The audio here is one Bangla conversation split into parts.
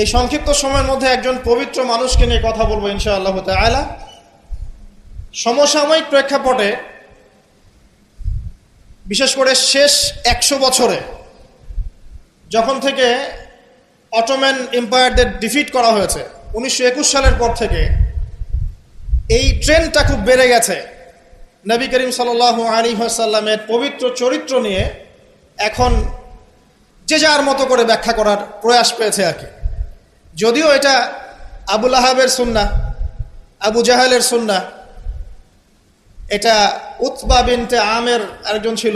এই সংক্ষিপ্ত সময়ের মধ্যে একজন পবিত্র মানুষকে নিয়ে কথা বলবো ইনশাআল্লাহ তাআলা। সমসাময়িক প্রেক্ষাপটে বিশেষ করে শেষ 100 বছরে যখন থেকে অটোম্যান এম্পায়ারদের ডিফিট করা হয়েছে 1921 সালের পর থেকে এই ট্রেন্ডটা খুব বেড়ে গেছে। নবী করিম সাল্লাল্লাহু আলাইহি ওয়াসাল্লামের পবিত্র চরিত্র নিয়ে এখন যে যার মতো করে ব্যাখ্যা করার প্রয়াস পেয়েছে আর কি। যদিও এটা আবু লাহাবের সুন্নাহ, আবু জাহেলের সুন্নাহ, এটা উতবা বিনতে আমের আরেকজন ছিল,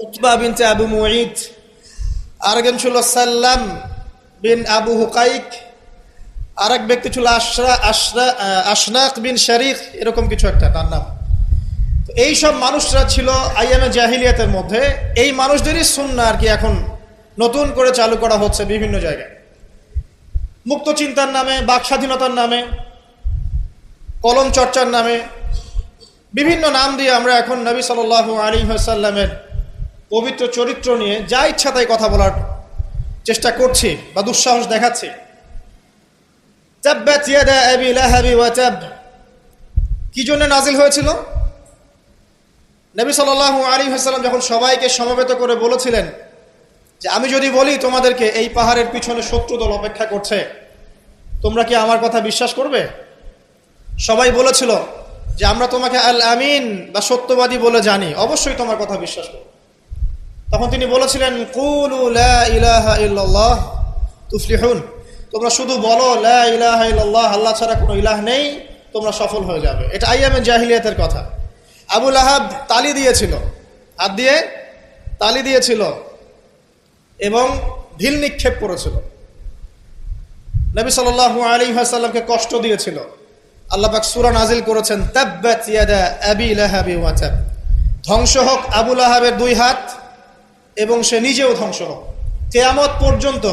উতবা বিনতে আবু মুঈদ, আরেকজন ছিল সাল্লাম বিন আবু হুকাইক, আরেক ব্যক্তি ছিল আশনাক বিন শারিক, এরকম কিছু একটা তার নাম। তো এইসব মানুষরা ছিল আইয়ামে জাহিলিয়াতের মধ্যে। এই মানুষদেরই সুন্নাহ আর কি এখন নতুন করে চালু করা হচ্ছে বিভিন্ন জায়গায়, মুক্ত চিন্তার নামে, বাক স্বাধীনতার নামে, কলম চর্চার নামে, বিভিন্ন নাম দিয়ে আমরা এখন নবী সাল্লাল্লাহু আলাইহি ওয়াসাল্লামের পবিত্র চরিত্র নিয়ে যা ইচ্ছা তাই কথা বলার চেষ্টা করছি বা দুঃসাহস দেখাচ্ছি। তাব্বাত ইয়াদা আবি লাহাবি ওয়া তাব কি জন্য নাজিল হয়েছিল? নবী সাল্লাল্লাহু আলাইহি ওয়াসাল্লাম যখন সবাইকে সমবেত করে বলেছিলেন যে আমি যদি বলি তোমাদেরকে এই পাহাড়ের পিছনে শত্রুদল অপেক্ষা করছে, তোমরা কি আমার কথা বিশ্বাস করবে? সবাই বলেছিল যে আমরা তোমাকে আল আমিন বা সত্যবাদী বলে জানি, অবশ্যই তোমার কথা বিশ্বাস করব। তখন তিনি বলেছিলেন কুলু লা ইলাহা ইল্লাল্লাহ তুফলিহুন, তোমরা শুধু বলো লা ইলাহা ইল্লাল্লাহ, আল্লাহ ছাড়া কোনো ইলাহ নেই, তোমরা সফল হয়ে যাবে। এটা আইয়ামে জাহিলিয়াতের কথা। আবু লাহাব তালি দিয়েছিল, হাত দিয়ে তালি দিয়েছিল এবং ঢিল নিক্ষেপ করেছিল, নবী সাল্লাল্লাহু আলাইহি ওয়াসাল্লামকে কষ্ট দিয়েছিল। আল্লাহ পাক সূরা নাজিল করেছেন তাব্বাত ইয়াদা আবি লাহাবি ওয়া তাব, ধ্বংস হোক আবু লাহাবের দুই হাত এবং সে নিজেও ধ্বংস হোক। কিয়ামত পর্যন্ত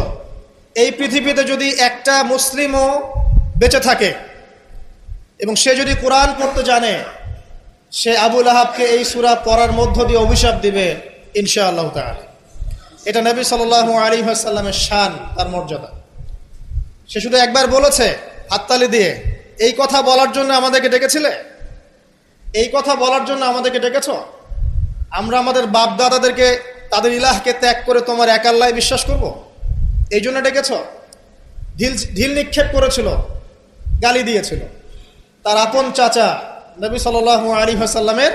এই পৃথিবীতে যদি একটা মুসলিমও বেঁচে থাকে এবং সে যদি কোরআন পড়তে জানে, সে আবু লাহাবকে এই সূরা পড়ার মধ্য দিয়ে অভিশাপ দিবে ইনশাআল্লাহ তাআলা। এটা নবী সাল্লাল্লাহু আলাইহি ওয়াসাল্লামের শান, তার মর্যাদা। সে শুধু একবার বলেছে হাততালি দিয়ে, এই কথা বলার জন্য আমাদেরকে ডেকেছিলে? এই কথা বলার জন্য আমাদেরকে ডেকেছ? আমরা আমাদের বাপ দাদাদেরকে, তাদের ইলাহকে ত্যাগ করে তোমার এক আল্লাহয় বিশ্বাস করব, এই জন্য ডেকেছ? ঢিল নিক্ষেপ করেছিল, গালি দিয়েছিল। তার আপন চাচা নবী সাল্লাল্লাহু আলাইহি ওয়াসাল্লামের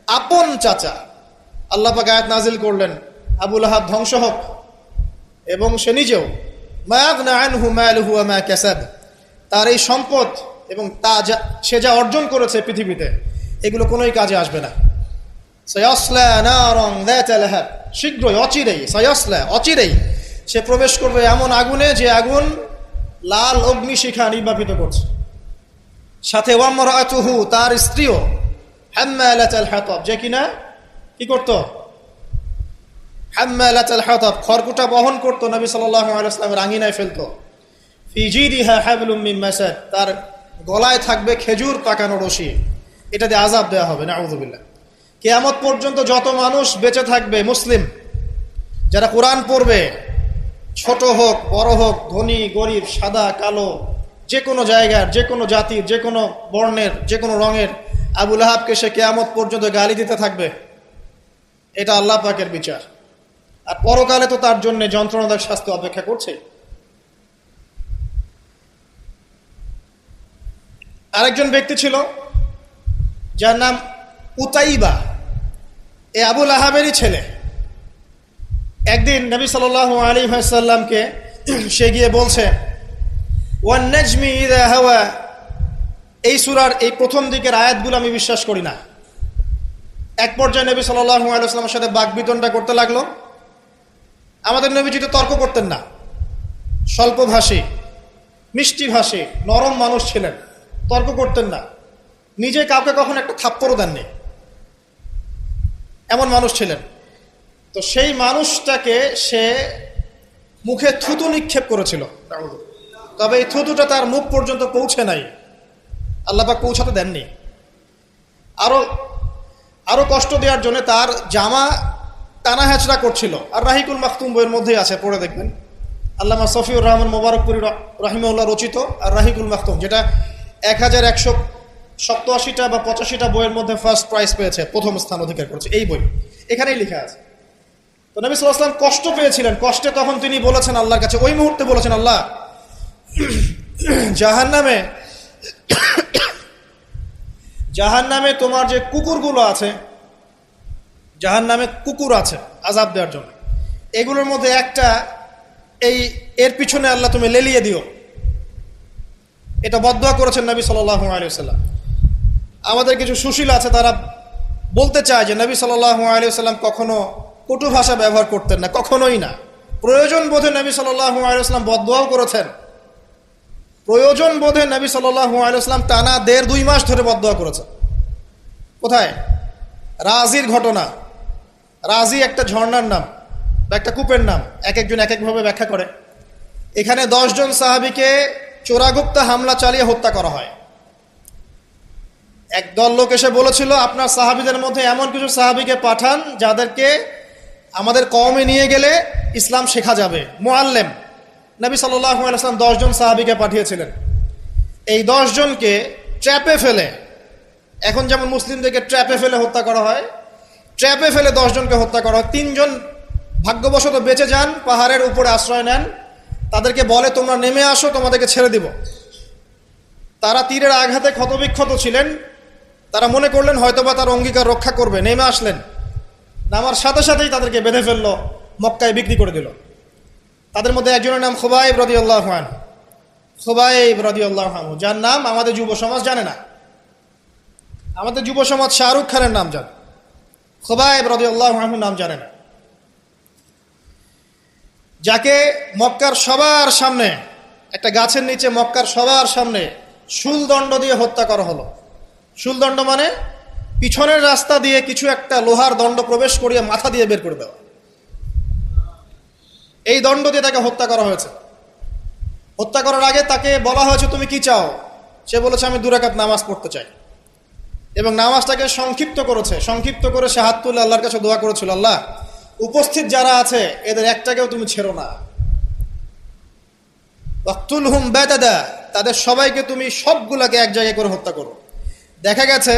আপন চাচা, আল্লাহ পাক আয়াত নাজিল করলেন আবু লাহাব ধ্বংস হোক এবং সে নিজেও। মা আগনা আনহু মালুহু ওয়া মা কাসাব, তার এই সম্পদ এবং সে যা অর্জন করেছে পৃথিবীতে, এগুলো কোনোই কাজে আসবে না। সায়াসলা নারান যাতা লাহাব, শীঘ্রই অচিরেই, সায়াসলা অচিরেই সে প্রবেশ করবে এমন আগুনে যে আগুন লাল অগ্নিশিখা নির্বাপিত করছে। সাথে ওয়ামরাতুহু, তার স্ত্রীও, হাম্মালাতাল হাতাব, যে কিনা কি করত? হাম্মালাতাল হাতাব, খড়কুটা বহন করত, নবী সাল্লাল্লাহু আলাইহি ওয়াসাল্লামের আঙিনায় ফেলতো। ফি জিদিহা হাবলুম মিন মাসাদ, তার গলায় থাকবে খেজুর পাকানো রশি, এটা দিয়ে আযাব দেওয়া হবে, নাউযুবিল্লাহ। কিয়ামত পর্যন্ত যত মানুষ বেঁচে থাকবে মুসলিম, যারা কোরআন পড়বে, ছোট হোক বড় হোক, ধনী গরিব, সাদা কালো, যে কোনো জায়গার, যে কোনো জাতির, যে কোনো বর্ণের, যে কোনো রঙের, আবু লাহাবকে সে কিয়ামত পর্যন্ত গালি দিতে থাকবে। এটা আল্লাহ পাকের বিচার। আর পরকালে তো তার জন্য যন্ত্রণাদায়ক শাস্তি অপেক্ষা করছে। আরেকজন ব্যক্তি ছিল যার নাম উতাইবা, এ আবু লাহাবেরই ছেলে। একদিন নবী সাল্লাল্লাহু আলাইহি ওয়াসাল্লামকে সে গিয়ে বলছে ওয়ান নাজমি ইযা হাওয়া, এই সূরার এই প্রথম দিকের আয়াতগুলো আমি বিশ্বাস করি না। এক পর্যায়ে নবী সাল্লাল্লাহু আলাইহি ওয়াসাল্লামের সাথে বাকবিতণ্ডা করতে লাগলো। আমাদের নবীজি তো তর্ক করতেন না, স্বল্পভাষী, মিষ্টিভাষী, নরম মানুষ ছিলেন, তর্ক করতেন না, নিজে কাউকে কখন একটা থাপ্পড়ও দেননি, এমন মানুষ ছিলেন। তো সেই মানুষটাকে সে মুখে থুতু নিক্ষেপ করেছিল, তবে এই থুতুটা তার মুখ পর্যন্ত পৌঁছে নাই, আল্লাহ পাক পৌঁছাতে দেননি। আরো কষ্ট দেওয়ার জন্য তার জামা টানা হেঁচড়া করছিল। আর রাহিকুল মাখতুম বইয়ের মধ্যেই আছে, পড়ে দেখবেন। আল্লামা সফিউর রহমান মোবারকপুরি রাহিমাহুল্লাহ রচিত আর রাহিকুল মাখতুম, যেটা 1187টা বা 85টা বইয়ের মধ্যে ফার্স্ট প্রাইজ পেয়েছে, প্রথম স্থান অধিকার করেছে এই বই। এখানেই লেখা আছে। তো নবী সাল্লাল্লাহু আলাইহি ওয়াসাল্লাম কষ্ট পেয়েছিলেন। কষ্টে তখন তিনি বলেছেন আল্লাহর কাছে, ওই মুহূর্তে বলেছেন, আল্লাহ, জাহান্নামে তোমার যে কুকুরগুলো আছে, জাহান্নামে কুকুর আছে আযাব দেওয়ার জন্য, এগুলোর মধ্যে একটা এর পিছনে আল্লাহ তুমি লেলিয়ে দিও। এটা বদদুয়া করেছেন নবী সাল্লাল্লাহু আলাইহি ওয়াসাল্লাম। আমাদের কিছু সুশীল আছে, তারা বলতে চায় যে নবী সাল্লাল্লাহু আলাইহি ওয়াসাল্লাম কখনো কটু ভাষা ব্যবহার করতেন না, কখনোই না। প্রয়োজন বোধে নবী সাল্লাল্লাহু আলাইহি ওয়াসাল্লাম বদদুয়াও করেছেন। প্রয়োজন বোধে নবী সাল্লাল্লাহু আলাইহি ওয়াসাল্লাম টানা 1.5-2 মাস ধরে বদদুয়া করেছেন। কোথায়? রাজির ঘটনা। রাজি একটা ঝর্ণার নাম বা একটা কূপের নাম, এক একজন এক একভাবে ব্যাখ্যা করে। এখানে 10 জন সাহাবীকে চোরাগুপ্তা হামলা চালিয়ে হত্যা করা হয়। একদল লোক এসে বলেছিল, আপনার সাহাবীদের মধ্যে এমন কিছু সাহাবীকে পাঠান যাদেরকে আমাদের কওমে নিয়ে গেলে ইসলাম শেখা যাবে, মুআল্লিম। নবী সাল্লাল্লাহু আলাইহি ওয়াসাল্লাম 10 জন সাহাবীকে পাঠিয়েছিলেন। এই 10 জনকে ট্র্যাপে ফেলে, এখন যেমন মুসলিমদেরকে ট্র্যাপে ফেলে হত্যা করা হয়, ট্র্যাপে ফেলে 10 জনকে হত্যা করা হয়। 3 জন ভাগ্যবশত বেঁচে যান, পাহাড়ের উপরে আশ্রয় নেন। তাদেরকে বলে, তোমরা নেমে আসো, তোমাদেরকে ছেড়ে দিব। তারা তীরের আঘাতে ক্ষতবিক্ষত ছিলেন। তারা মনে করলেন হয়তোবা তার অঙ্গীকার রক্ষা করবে, নেমে আসলেন। নামার সাথে সাথেই তাদেরকে বেঁধে ফেললো, মক্কায় বিক্রি করে দিল। তাদের মধ্যে একজনের নাম খুবাইব রাদিয়াল্লাহু আনহু। খুবাইব রাদিয়াল্লাহু আনহু, যার নাম আমাদের যুব সমাজ জানে না। আমাদের যুব সমাজ শাহরুখ খানের নাম জানে, খুবাইব রাদিয়াল্লাহু আনহু নাম জানে না। যাকে মক্কার সবার সামনে, একটা গাছের নিচে মক্কার সবার সামনে শুলদণ্ড দিয়ে হত্যা করা হলো। শুলদণ্ড মানে পিছনের রাস্তা দিয়ে কিছু একটা লোহার দণ্ড প্রবেশ করিয়ে মাথা দিয়ে বের করে দেওয়া। এই দণ্ড দিয়ে তাকে হত্যা করা হয়েছে। হত্যা করার আগে তাকে বলা হয়েছে, তুমি কি চাও? সে বলেছে, আমি 2 রাকাত নামাজ পড়তে চাই। এবং নামাজটাকে সংক্ষিপ্ত করেছে। সংক্ষিপ্ত করে সে হাত তুলে আল্লাহর কাছে দোয়া করেছিল, আল্লাহ, উপস্থিত যারা আছে এদের একটাকেও তুমি ছেড়ো না। ওয়াকতুলহুম বাদাদা, তাদের সবাইকে তুমি সবগুলাকে এক জায়গায় করে হত্যা করো। দেখা গেছে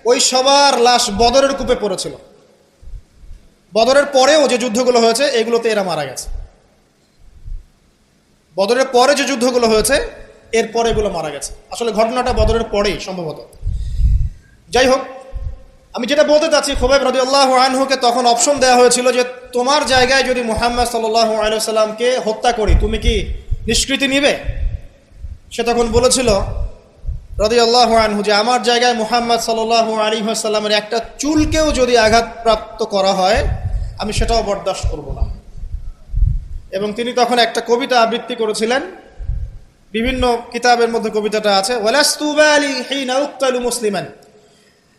ওই সবার লাশ বদরের কূপে পড়েছিল। বদরের পরেও যে যুদ্ধগুলো হয়েছে এগুলোতে এরা মারা গেছে। বদরের পরে যে যুদ্ধগুলো হয়েছে এর পরে এগুলো মারা গেছে। আসলে ঘটনাটা বদরের পরেই সম্ভবত। যাই হোক, আমি যেটা বলতে চাচ্ছি, খুবাইব রাদিয়াল্লাহু আনহুকে তখন অপশন দেওয়া হয়েছিল যে তোমার জায়গায় যদি মুহাম্মদ সাল্লাল্লাহু আলাইহি ওয়াসাল্লামকে হত্যা করি, তুমি কি নিষ্কৃতি নিবে? সে তখন বলেছিল রাদিয়াল্লাহু আনহু যে আমার জায়গায় মুহাম্মদ সাল্লাল্লাহু আলাইহি ওয়াসাল্লামের একটা চুলকেও যদি আঘাতপ্রাপ্ত করা হয়, আমি সেটাও বরদাস্ত করব না। এবং তিনি তখন একটা কবিতা আবৃত্তি করেছিলেন। বিভিন্ন কিতাবের মধ্যে কবিতাটা আছে, ওয়ালাস্তু বালি হিনা উক্তালু মুসলিমান,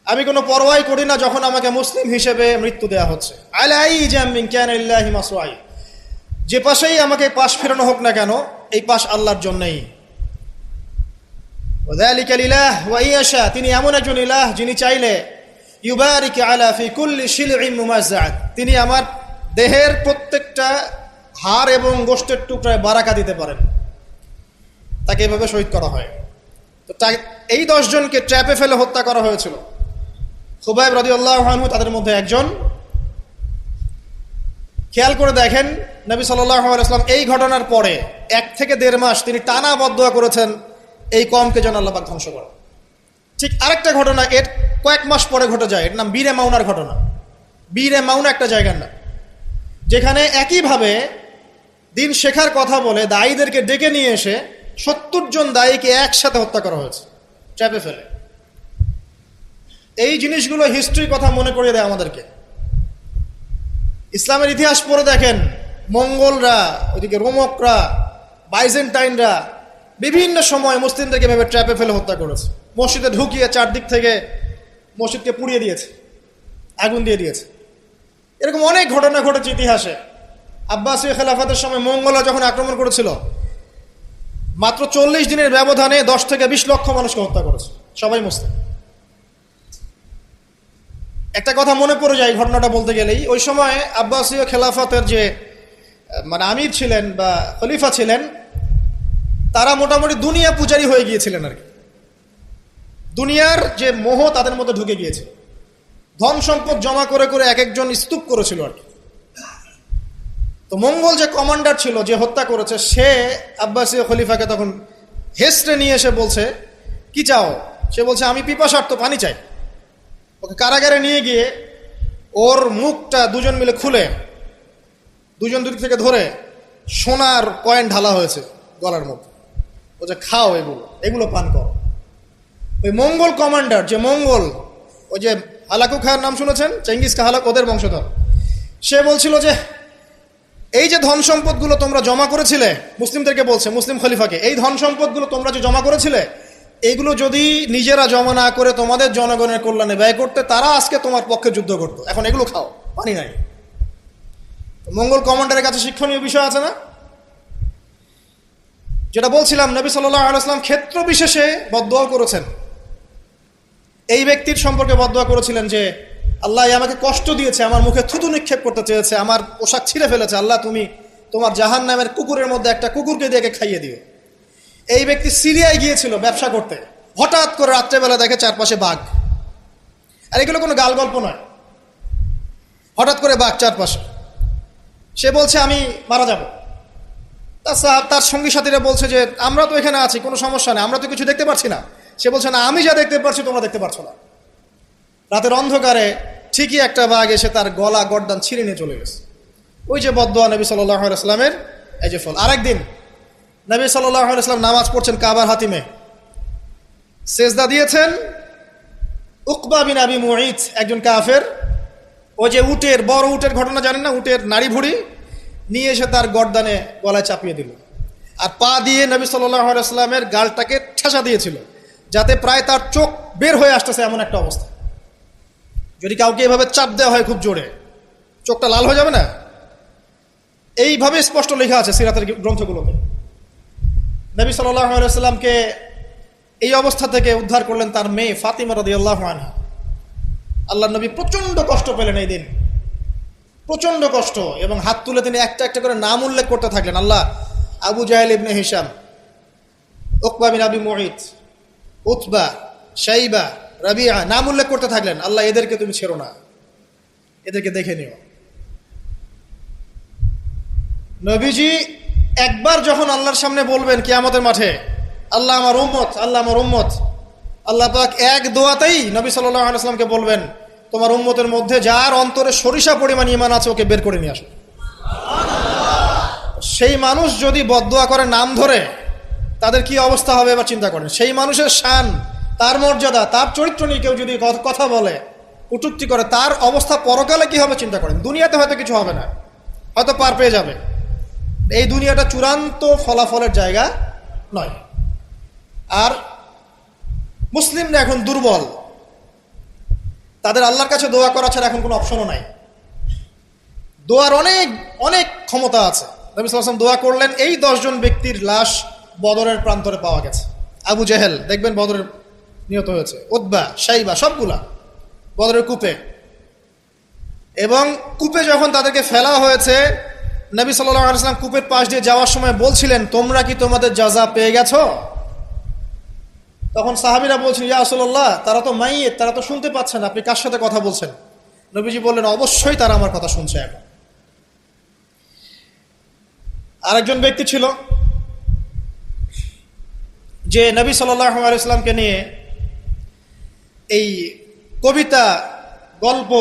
আমি কোনো পরোয়াই করি না যখন আমাকে মুসলিম হিসেবে মৃত্যু দেওয়া হচ্ছে। আলাই জামিন কানা লিল্লাহি মাসওয়াই, যে পাশেই আমাকে পাশ ফেরানো হোক না কেন, এই পাশ আল্লাহর জন্যই। ওয়াযালিকা লিলাহ ওয়া ইয়াশা, তিনি এমন একজন ইলাহ যিনি চাইলে ইউবারিক আলা ফি কুল্লি শিলইন মুমাজ্জাআত, তিনি আমার দেহের প্রত্যেকটা হাড় এবং গোশতের টুকরায় বারাকা দিতে পারেন। তাকে এভাবে শহীদ করা হয়। তো এই 10 জনকে ট্র্যাপে ফেলে হত্যা করা হয়েছিল। খুবাইব রাদিয়াল্লাহু আনহু তাদের মধ্যে একজন। খেয়াল করে দেখেন, নবী সাল্লাল্লাহু আলাইহি ওয়াসাল্লাম এই ঘটনার পরে 1 থেকে 1.5 মাস তিনি টানা বদদুয়া করেছেন এই কওমকে যেন আল্লাহ পাক ধ্বংস করে। ঠিক আরেকটা ঘটনা এর কয়েক মাস পরে ঘটে যায়, এর নাম বীরে মাউনার ঘটনা। বীরে মাউনা একটা জায়গার নাম, যেখানে একইভাবে দিন শেখার কথা বলে দায়ীদেরকে ডেকে নিয়ে এসে 70 জন দায়ীকে একসাথে হত্যা করা হয়েছে ট্র্যাপে ফেলে। এই জিনিসগুলো হিস্ট্রির কথা মনে করিয়ে দেয় আমাদেরকে। ইসলামের ইতিহাস পড়ে দেখেন, মঙ্গলরা, ওইদিকে রোমকরা, বাইজেন্টাইনরা বিভিন্ন সময় মুসলিমদেরকে ভেবে ট্র্যাপে ফেলে হত্যা করেছে। মসজিদে ঢুকিয়ে চারদিক থেকে মসজিদকে পুড়িয়ে দিয়েছে, আগুন দিয়ে দিয়েছে। এরকম অনেক ঘটনা ঘটেছে ইতিহাসে। আব্বাসীয় খেলাফতের সময় মঙ্গলরা যখন আক্রমণ করেছিল, মাত্র 40 দিনের ব্যবধানে 10 থেকে 20 লক্ষ মানুষকে হত্যা করেছে, সবাই মুসলিম। একটা কথা মনে পড়ে যায় ঘটনাটা বলতে গেলেই, ওই সময় আব্বাসীয় খেলাফতের যে মানে আমির ছিলেন বা খলিফা ছিলেন, তারা মোটামুটি দুনিয়া পূজারী হয়ে গিয়েছিলেন আর কি। দুনিয়ার যে মোহ তাদের মধ্যে ঢুকে গিয়েছে, ধন সম্পদ জমা করে করে এক একজন স্তূপ করেছিল আর কি। তো মঙ্গল যে কমান্ডার ছিল, যে হত্যা করেছে, সে আব্বাসীয় খলিফাকে তখন হেসড়ে নিয়ে এসে বলছে, কি চাও? সে বলছে, আমি পিপাসার্ত, পানি চাই। ওকে কারাগারে নিয়ে গিয়ে ওর মুখটা দুজন মিলে খুলে, দুজন দুদিক থেকে ধরে সোনার কয়েন ঢালা হয়েছে গলার মধ্যে। বলছে, খাও, এগুলো পান করো। ওই মঙ্গল কমান্ডার, যে মঙ্গল, ওই যে হালাকু খায়ের নাম শুনেছেন, চেঙ্গিস খা হালাক, ওদের বংশধর, সে বলছিল যে এই যে ধন সম্পদগুলো তোমরা জমা করেছিলে, মুসলিমদেরকে বলছে, মুসলিম খলিফাকে, এই ধন সম্পদগুলো তোমরা যে জমা করেছিলে, এইগুলো যদি নিজেরা জমা না করে তোমাদের জনগণের কল্যাণে ব্যয় করতে, তারা আজকে তোমার পক্ষে যুদ্ধ করতো। এখন এগুলো খাও, পানি নাই। মঙ্গল কমান্ডারের কাছে শিক্ষণীয় বিষয় আছে না? যেটা বলছিলাম, নবী সাল্লাল্লাহু আলাইহি ওয়াসাল্লাম ক্ষেত্র বিশেষে বদদোয়া করেছেন। এই ব্যক্তির সম্পর্কে বদদোয়া করেছিলেন যে, আল্লাহ আমাকে কষ্ট দিয়েছে, আমার মুখে থুতু নিক্ষেপ করতে চেয়েছে, আমার পোশাক ছিঁড়ে ফেলেছে, আল্লাহ তুমি তোমার জাহান্নামের কুকুরের মধ্যে একটা কুকুরকে দিয়ে খাইয়ে দিও। এই ব্যক্তি সিরিয়ায় গিয়েছিল ব্যবসা করতে, হঠাৎ করে রাত্রেবেলা দেখে চারপাশে বাঘ। আর এগুলো কোনো গাল গল্প নয়, হঠাৎ করে বাঘ চারপাশে। সে বলছে, আমি মারা যাব। তার সঙ্গী সাথীরা বলছে যে, আমরা তো এখানে আছি, কোনো সমস্যা নেই, আমরা তো কিছু দেখতে পাচ্ছি না। সে বলছে, না, আমি যা দেখতে পাচ্ছি তোমরা দেখতে পাচ্ছ না। রাতের অন্ধকারে ঠিকই একটা বাঘ এসে তার গলা গর্দান ছিঁড়ে নিয়ে চলে গেছে। ওই যে বদদোয়া নবী সাল্লাল্লাহু আলাইহি ওয়াসাল্লামের, এই যে ফল। আরেকদিন নবী সাল্লাল্লাহু আলাইহি ওয়াসাল্লাম নামাজ পড়ছেন কাবার হাতিমে, সেজদা দিয়েছেন। উকবা বিন আবি মুঈত, একজন কাফের, ওই যে উটের, বড় উটের ঘটনা জানেন না, উটের নাড়ি ভুড়ি নিয়ে এসে তার গর্দানে গলায় চাপিয়ে দিল, আর পা দিয়ে নবী সাল্লাল্লাহু আলাইহি ওয়াসাল্লামের গালটাকে ঠেসা দিয়েছিল, যাতে প্রায় তার চোখ বের হয়ে আসতেছে এমন একটা অবস্থা। যদি কাউকে এভাবে চাপ দেওয়া হয় খুব জোরে, চোখটা লাল হয়ে যাবে না? এইভাবে স্পষ্ট লেখা আছে সিরাতের গ্রন্থগুলোতে। নবী সাল্লাল্লাহু আলাইহি ওয়াসাল্লামকে এই অবস্থা থেকে উদ্ধার করলেন তার মেয়ে ফাতিমা রাদিয়াল্লাহু আনহা। আল্লাহর নবী প্রচন্ড কষ্ট পেলেন এই দিন, প্রচন্ড কষ্ট, এবং হাত তুলে তিনি একটা একটা করে নাম উল্লেখ করতে থাকলেন। আল্লাহ, আবু জাহেল ইবনে হিশাম, উকবা বিন আবি মুঈত, উতবা, শাইবা, রাবিআ, নাম উল্লেখ করতে থাকলেন। আল্লাহ, এদেরকে তুমি ছেড়ো না, এদেরকে দেখে নিও। নবীজি একবার যখন আল্লাহর সামনে বলবেন কিয়ামতের মাঠে, আল্লাহ আমার উম্মত, আল্লাহ আমার উম্মত, আল্লাহ পাক এক দোয়াতেই নবী সাল্লাল্লাহু আলাইহি ওয়াসাল্লামকে বলবেন, তোমার উম্মতের মধ্যে যার অন্তরে সরিষা পরিমাণ ঈমান আছে ওকে বের করে নিয়ে আসো। সেই মানুষ যদি বদদোয়া করে নাম ধরে, তাদের কি অবস্থা হবে এবার চিন্তা করেন। সেই মানুষের শান, তার মর্যাদা, তার চরিত্র নিয়ে কেউ যদি কথা বলে, কটূক্তি করে, তার অবস্থা পরকালে কি হবে চিন্তা করেন। দুনিয়াতে হয়তো কিছু হবে না, হয়তো পার পেয়ে যাবে। এই দুনিয়াটা চূড়ান্ত ফলাফলের জায়গা নয়। আর মুসলিমরা এখন দুর্বল, তাদের আল্লাহর কাছে দোয়া করা ছাড়া এখন কোনো অপশনও নাই। দোয়ার অনেক অনেক ক্ষমতা আছে। নবী সাল্লাল্লাহু আলাইহি ওয়াসাল্লাম দোয়া করলেন, এই 10 জন ব্যক্তির লাশ বদরের প্রান্তরে পাওয়া গেছে। আবু জেহেল দেখবেন বদরের নিহত হয়েছে, উতবা, শাইবা, সবগুলা বদরের কূপে। এবং কূপে যখন তাদেরকে ফেলা হয়েছে, নবী সাল্লাল্লাহু আলাইহি ওয়াসাল্লাম কূপের পাশ দিয়ে যাওয়ার সময় বলছিলেন, তোমরা কি তোমাদের জাযা পেয়ে গেছো? তখন সাহাবীরা বলছেন, ইয়া রাসূলুল্লাহ, তারা তো মাইয়িত, তারা তো শুনতে পাচ্ছে না, আপনি কার সাথে কথা বলছেন? নবীজি বললেন, অবশ্যই তারা আমার কথা শুনছে এখন। আরেকজন ব্যক্তি ছিল যে নবী সাল্লাল্লাহু আলাইহি ওয়াসাল্লামকে নিয়ে এই কবিতা, গল্প,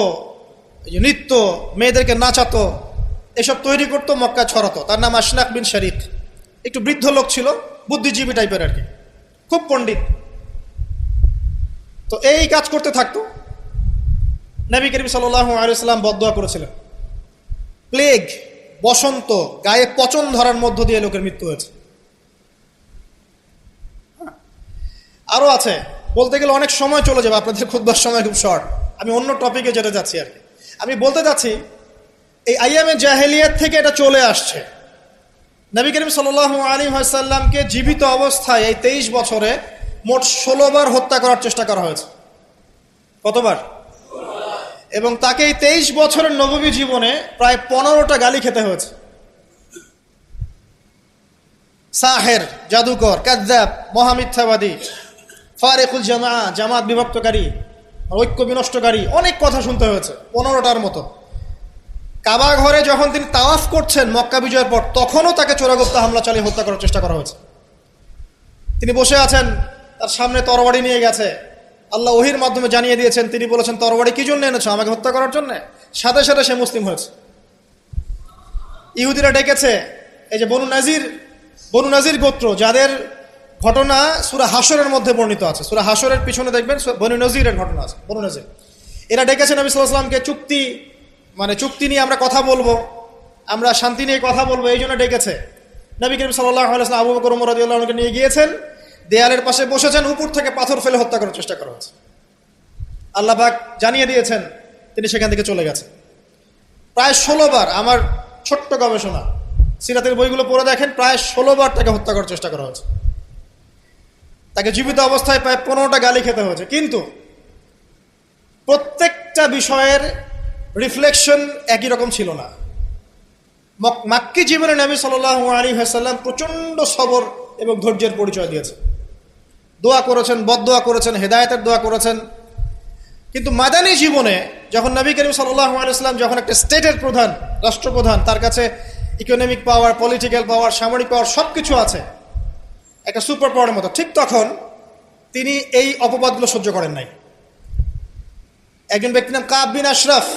নৃত্য, মেয়েদেরকে নাচাতো, এসব তৈরি করতো, মক্কা ছড়াতো। তার নাম আশনাক বিন শারিক। একটু বৃদ্ধ লোক ছিল, বুদ্ধিজীবী টাইপের আর কি, খুব পণ্ডিত। তো এই কাজ করতে থাকতো। নবী করিম সাল্লাল্লাহু আলাইহি ওয়াসাল্লাম বদদোয়া করেছিলেন, প্লেগ, বসন্ত, গায়ে পচন ধরার মধ্য দিয়ে লোকের মৃত্যু হয়েছে। আরো আছে, বলতে গেলে অনেক সময় চলে যাবে, আপনাদের খুতবার সময় খুব শর্ট, আমি অন্য টপিকে যেতে যাচ্ছি আর কি। আমি বলতে যাচ্ছি, এই আইয়ামে জাহেলিয়াত থেকে এটা চলে আসছে। নবী করিম সাল্লাল্লাহু আলাইহি ওয়াসাল্লামকে জীবিত অবস্থায় এই 23 বছরে মোট 16 বার হত্যা করার চেষ্টা করা হয়েছে। কতবার? এবং তাকে এই 23 বছরের নববী জীবনে প্রায় 15টা গালি খেতে হয়েছে। সাহের, জাদুকর, কাযযাব, মহামিথ্যাবাদী, ফারিকুল জামাত বিভক্তকারী, ঐক্য বিনষ্টকারী, অনেক কথা শুনতে হয়েছে, 15টার মতো। কাবা ঘরে যখন তিনি তাওয়াফ করছেন মক্কা বিজয়ের পর, তখনও তাকে চোরাগুপ্ত হামলা চালিয়ে হত্যা করার চেষ্টা করা হয়েছে। তিনি বসে আছেন, তার সামনে তরবারি নিয়ে গেছে, আল্লাহ ওহির মাধ্যমে জানিয়ে দিয়েছেন, তিনি বলেছেন তরবারি কি জন্য এনেছো? আমাকে হত্যা করার জন্য। সাথে সাথে সে মুসলিম হয়েছে। ইহুদিরা ডেকেছে, এই যে বনু নাজির গোত্র, যাদের ঘটনা সূরা হাশরের মধ্যে বর্ণিত আছে, সূরা হাশরের পিছনে দেখবেন বনু নজিরের ঘটনা আছে। বনু নজির এরা ডেকেছে নবী সাল্লাল্লাহু আলাইহি ওয়াসাল্লামকে, চুক্তি নিয়ে আমরা কথা বলবো, আমরা শান্তি নিয়ে কথা বলবো, এই জন্য ডেকেছে। নবী করিম সাল্লাল্লাহু আলাইহি ওয়াসাল্লাম আবু বকর ওমর রাদিয়াল্লাহু আনহুকে নিয়ে গিয়েছেন, দেয়ালের পাশে বসেছেন, উপর থেকে পাথর ফেলে হত্যা করার চেষ্টা করা হয়েছে। আল্লাহ পাক জানিয়ে দিয়েছেন, তিনি সেখান থেকে চলে গেছেন। প্রায় 16 বার, আমার ছোট্ট গবেষণা, সিরাতের বইগুলো পড়ে দেখেন, প্রায় 16 বার তাকে হত্যা করার চেষ্টা করা হয়েছে। তাকে জীবিত অবস্থায় প্রায় 15টা গালি খেতে হয়েছে। কিন্তু প্রত্যেকটা বিষয়ের রিফ্লেকশন একই রকম ছিল না। মাক্কি জীবনে নবী সাল্লাল্লাহু আলাইহি ওয়াসাল্লাম প্রচণ্ড সবর এবং ধৈর্যের পরিচয় দিয়েছে। দোয়া করেছেন, বদদোয়া করেছেন, হেদায়েতের দোয়া করেছেন। কিন্তু মাদানী জীবনে যখন নবী করিম সাল্লাল্লাহু আলাইহি ওয়াসাল্লাম যখন একটা স্টেটের প্রধান, রাষ্ট্রপ্রধান, তার কাছে ইকোনমিক পাওয়ার, পলিটিক্যাল পাওয়ার, সামরিক পাওয়ার সব কিছু আছে, একটা সুপার পাওয়ারের মতো, ঠিক তখন তিনি এই অপবাদগুলো সহ্য করেন নাই। একজন ব্যক্তির নাম কাব বিন আশরাফ,